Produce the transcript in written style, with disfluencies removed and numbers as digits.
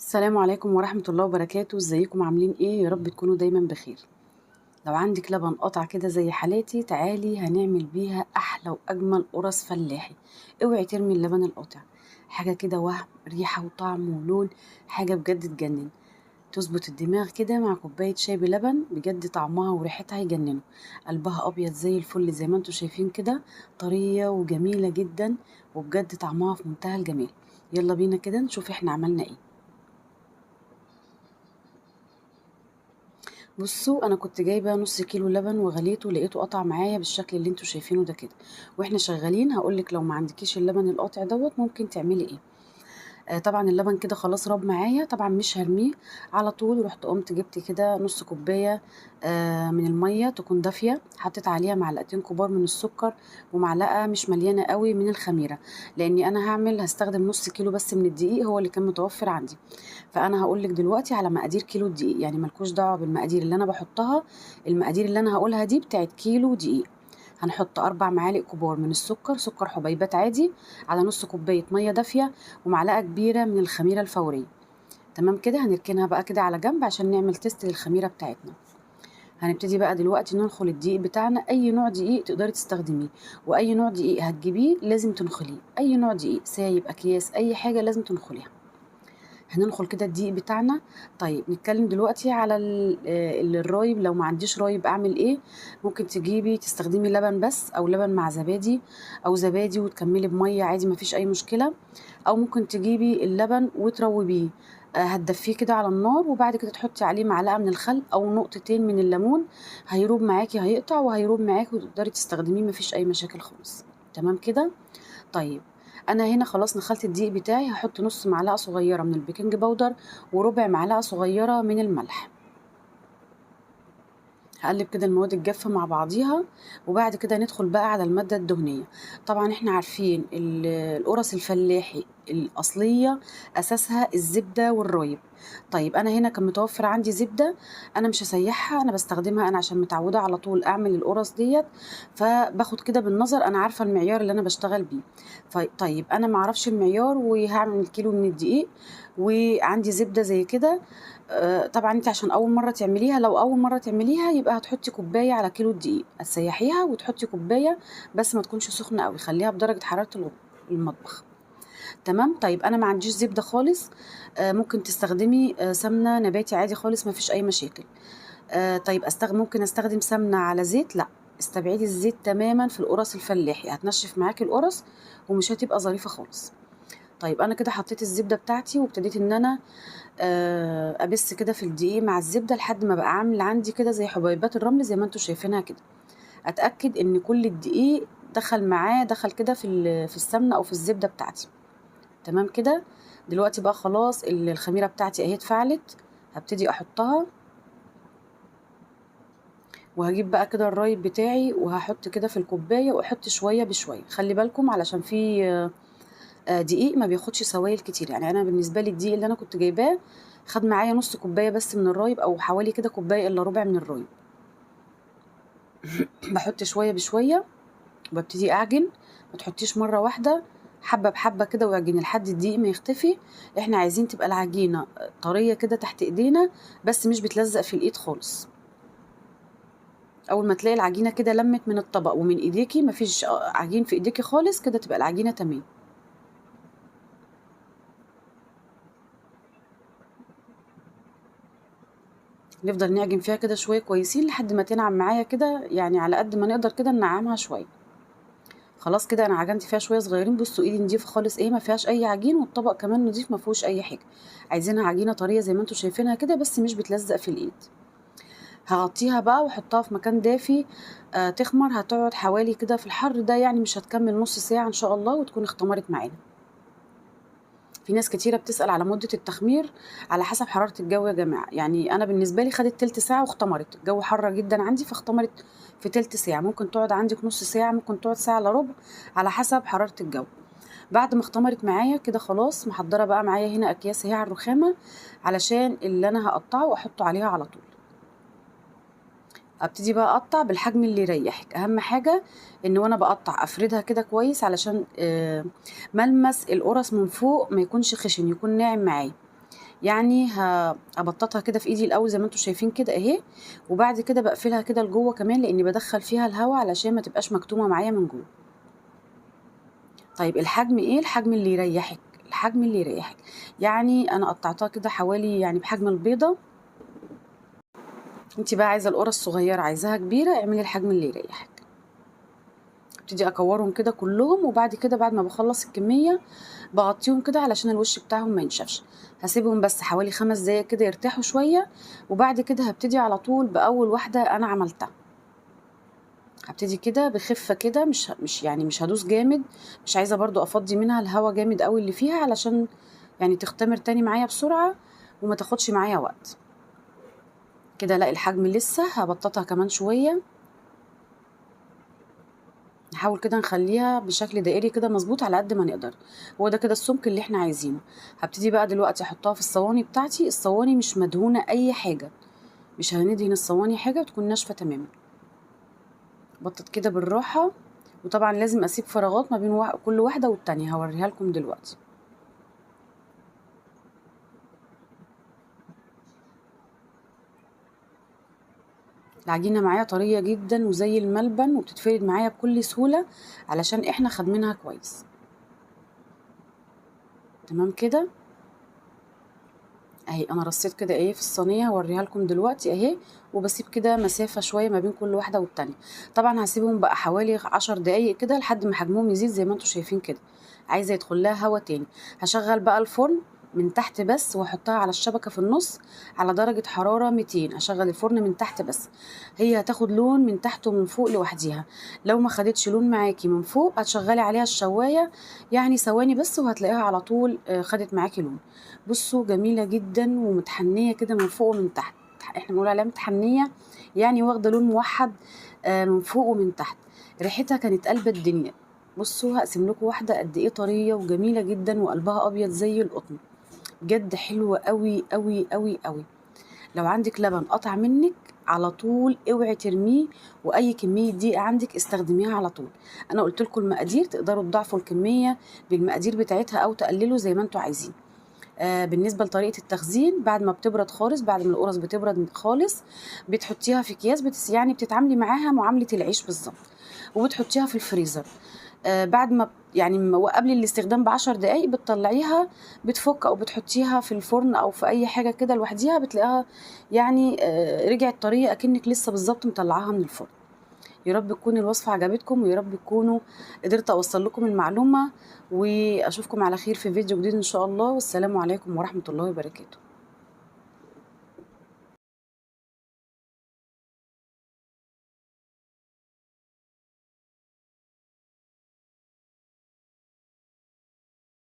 السلام عليكم ورحمة الله وبركاته. ازيكم عاملين ايه؟ يا رب تكونوا دايما بخير. لو عندك لبن قطع كده زي حالاتي تعالي هنعمل بيها احلى واجمل قرص فلاحي. اوعي ترمي اللبن القاطع، حاجة كده وهم ريحة وطعم ولون، حاجة بجد تجنن. تظبط الدماغ كده مع كوباية شاي بلبن، بجد طعمها وريحتها يجننوا. قلبها ابيض زي الفل زي ما انتوا شايفين كده، طرية وجميلة جدا، وبجد طعمها في منتهى الجمال. يلا بينا كده نشوف احنا عملنا ايه. بصوا، انا كنت جايبه نص كيلو لبن وغليته، لقيته قطع معايا بالشكل اللي انتوا شايفينه ده كده. واحنا شغالين هقولك لو ما عندكيش اللبن القاطع دوت ممكن تعملي ايه. طبعا اللبن كده خلاص راب معايا، طبعا مش هرميه على طول. رحت قمت جبت كده نص كوبايه من الميه تكون دافيه، حطيت عليها معلقتين كبار من السكر ومعلقه مش مليانه قوي من الخميره، لاني انا هستخدم نص كيلو بس من الدقيق، هو اللي كان متوفر عندي. فانا هقول لك دلوقتي على مقادير كيلو الدقيق، يعني ملكوش دعوه بالمقادير اللي انا بحطها. المقادير اللي انا هقولها دي بتاعت كيلو دقيق. هنحط 4 معالق كبار من السكر، سكر حبيبات عادي، على نص كوبايه ميه دافيه، ومعلقه كبيره من الخميره الفوريه. تمام كده، هنركنها بقى كده على جنب عشان نعمل تيست للخميره بتاعتنا. هنبتدي بقى دلوقتي ننخل الدقيق بتاعنا، اي نوع دقيق تقدري تستخدميه، واي نوع دقيق هتجيبيه لازم تنخليه، اي نوع دقيق سايب اكياس اي حاجه لازم تنخليها. هننخل كده الدقيق بتاعنا. طيب نتكلم دلوقتي على الرايب. لو ما عنديش رايب اعمل ايه؟ ممكن تجيبي تستخدمي لبن بس، او لبن مع زبادي، او زبادي وتكملي بميه عادي مفيش اي مشكله. او ممكن تجيبي اللبن وتروبيه، هتدفيه كده على النار، وبعد كده تحطي عليه معلقه من الخل او نقطتين من الليمون. هيروب معاكي، هيقطع وهيروب معاكي وتقدري تستخدميه مفيش اي مشاكل خالص. تمام كده. طيب انا هنا خلاص نخلت الدقيق بتاعي، هحط نص معلقه صغيره من البيكنج باودر وربع معلقه صغيره من الملح. هقلب كده المواد الجافه مع بعضيها، وبعد كده ندخل بقى على الماده الدهنيه. طبعا احنا عارفين القرص الفلاحي الاصليه اساسها الزبده والرايب. طيب انا هنا كان متوفر عندي زبده، انا مش هسيحها، انا بستخدمها انا عشان متعوده على طول اعمل القرص ديت. فباخد كده بالنظر، انا عارفه المعيار اللي انا بشتغل بيه. طيب انا معرفش المعيار وهعمل كيلو من الدقيق وعندي زبده زي كده. طبعا انت عشان اول مره تعمليها، لو اول مره تعمليها يبقى هتحطي كوبايه على كيلو الدقيق، هتسيحيها وتحطي كوبايه، بس ما تكونش سخنه قوي، خليها بدرجه حراره المطبخ. تمام. طيب انا ما عنديش زبده خالص، ممكن تستخدمي سمنه نباتي عادي خالص، ما فيش اي مشاكل. طيب ممكن استخدم سمنه على زيت؟ لا، استبعدي الزيت تماما في القرص الفلاحي، هتنشف معاكي القرص ومش هتبقى ظريفه خالص. طيب انا كده حطيت الزبده بتاعتي وابتديت ان انا ابس كده في الدقيق مع الزبده لحد ما بقى عامل عندي كده زي حبيبات الرمل زي ما انتوا شايفينها كده. اتاكد ان كل الدقيق دخل معاه، دخل كده في السمنه او في الزبده بتاعتي. تمام كده. دلوقتي بقى خلاص الخميره بتاعتي اهي اتفعلت، هبتدي احطها، وهجيب بقى كده الرايب بتاعي وهحط كده في الكوبايه، واحط شويه بشويه. خلي بالكم علشان في دقيق ما بياخدش سوائل كتير، يعني انا بالنسبه لي الدقيق اللي انا كنت جايباه خد معايا نص كوبايه بس من الرايب، او حوالي كده كوبايه الا ربع من الرايب. بحط شويه بشويه وببتدي اعجن. ما تحطيش مره واحده، حبه بحبه كده واعجني لحد الدقيق ما يختفي. احنا عايزين تبقى العجينه طريه كده تحت ايدينا، بس مش بتلزق في الايد خالص. اول ما تلاقي العجينه كده لمت من الطبق ومن ايديكي، مفيش عجين في ايديكي خالص، كده تبقى العجينه تمام. نفضل نعجن فيها كده شويه كويسين لحد ما تنعم معايا كده، يعني على قد ما نقدر كده ننعمها شويه. خلاص كده انا عجنت فيها شويه صغيرين. بصوا ايدي نضيفه خالص، ايه، ما فيهاش اي عجين، والطبق كمان نضيف ما فيهوش اي حاجه. عايزينها عجينه طريه زي ما انتم شايفينها كده، بس مش بتلزق في الايد. هغطيها بقى واحطها في مكان دافي تخمر. هتقعد حوالي كده في الحر ده، يعني مش هتكمل نص ساعه ان شاء الله وتكون اختمرت معانا. في ناس كتيرة بتسأل على مدة التخمير، على حسب حرارة الجو يا جماعة. يعني أنا بالنسبة لي خدت تلت ساعة واختمرت، الجو حر جدا عندي فاختمرت في تلت ساعة. ممكن تقعد عندك نص ساعة، ممكن تقعد ساعة إلا ربع، على حسب حرارة الجو. بعد ما اختمرت معايا كده خلاص، محضرة بقى معايا هنا أكياس اهي على الرخامة، علشان اللي أنا هقطعه وأحطه عليها على طول. ابتدي بقى اقطع بالحجم اللي يريحك. اهم حاجه ان وانا بقطع افردها كده كويس، علشان ملمس القرص من فوق ما يكونش خشن، يكون ناعم معايا. يعني هبططها كده في ايدي الاول زي ما انتم شايفين كده اهي، وبعد كده بقفلها كده لجوه كمان لاني بدخل فيها الهواء علشان ما تبقاش مكتومه معايا من جوه. طيب الحجم ايه؟ الحجم اللي يريحك، الحجم اللي يريحك. يعني انا قطعتها كده حوالي يعني بحجم البيضه. انت بقى عايزه القرص صغيره عايزاها كبيره، اعملي الحجم اللي يريحك. ابتدي اكورهم كده كلهم، وبعد كده بعد ما بخلص الكميه بغطيهم كده علشان الوش بتاعهم ما ينشفش. هسيبهم بس حوالي 5 دقايق كده يرتاحوا شويه، وبعد كده هبتدي على طول باول واحده انا عملتها. هبتدي كده بخفه كده، مش يعني مش هدوس جامد، مش عايزه برضو افضي منها الهواء جامد قوي اللي فيها علشان يعني تختمر تاني معايا بسرعه وما تاخدش معايا وقت. كده لا الحجم لسه، هبططها كمان شويه. نحاول كده نخليها بشكل دائري كده مظبوط على قد ما نقدر. هو ده كده السمك اللي احنا عايزينه. هبتدي بقى دلوقتي احطها في الصواني بتاعتي. الصواني مش مدهونه اي حاجه، مش هندهن الصواني حاجه، وتكون ناشفه تماما. بطط كده بالراحه، وطبعا لازم اسيب فراغات ما بين كل واحده والتانية، هوريها لكم دلوقتي. العجينه معايا طريه جدا وزي الملبن، وبتتفرد معايا بكل سهوله علشان احنا خادمينها كويس. تمام كده اهي. انا رصيت كده ايه في الصينيه، هوريها لكم دلوقتي اهي. وبسيب كده مسافه شويه ما بين كل واحده والتانية. طبعا هسيبهم بقى حوالي 10 دقايق كده لحد ما حجمهم يزيد زي ما انتم شايفين كده. عايزه يدخل لها هوا تاني. هشغل بقى الفرن من تحت بس، واحطها على الشبكه في النص على درجه حراره 200. اشغل الفرن من تحت بس، هي هتاخد لون من تحت ومن فوق لوحديها. لو ما خدتش لون معاكي من فوق هتشغلي عليها الشوايه يعني ثواني بس، وهتلاقيها على طول خدت معاكي لون. بصوا جميلة جدا ومتحنية كده من فوق ومن تحت. احنا بنقول عليها متحنية، يعني واخدة لون موحد من فوق ومن تحت. ريحتها كانت قلبة الدنيا. بصوا هقسم لكم واحدة قد ايه طرية وجميلة جدا وقلبها ابيض زي القطن. بجد حلوة قوي قوي قوي قوي. لو عندك لبن قطع منك على طول اوعي ترميه، واي كميه دقيق عندك استخدميها على طول. انا قلت لكم المقادير، تقدروا تضاعفوا الكميه بالمقادير بتاعتها او تقللوا زي ما انتوا عايزين. بالنسبه لطريقه التخزين، بعد ما بتبرد خالص، بعد ما القرص بتبرد خالص، بتحطيها في اكياس يعني بتتعاملي معاها معامله العيش بالظبط، وبتحطيها في الفريزر. بعد ما يعني قبل الاستخدام ب10 دقايق بتطلعيها، بتفك او بتحطيها في الفرن او في اي حاجه كده لوحديها، بتلاقيها يعني رجعت طريه اكنك لسه بالظبط مطلعاها من الفرن. يا رب تكون الوصفه عجبتكم، ويا رب تكونوا قدرت اوصل لكم المعلومه. واشوفكم على خير في فيديو جديد ان شاء الله، والسلام عليكم ورحمه الله وبركاته.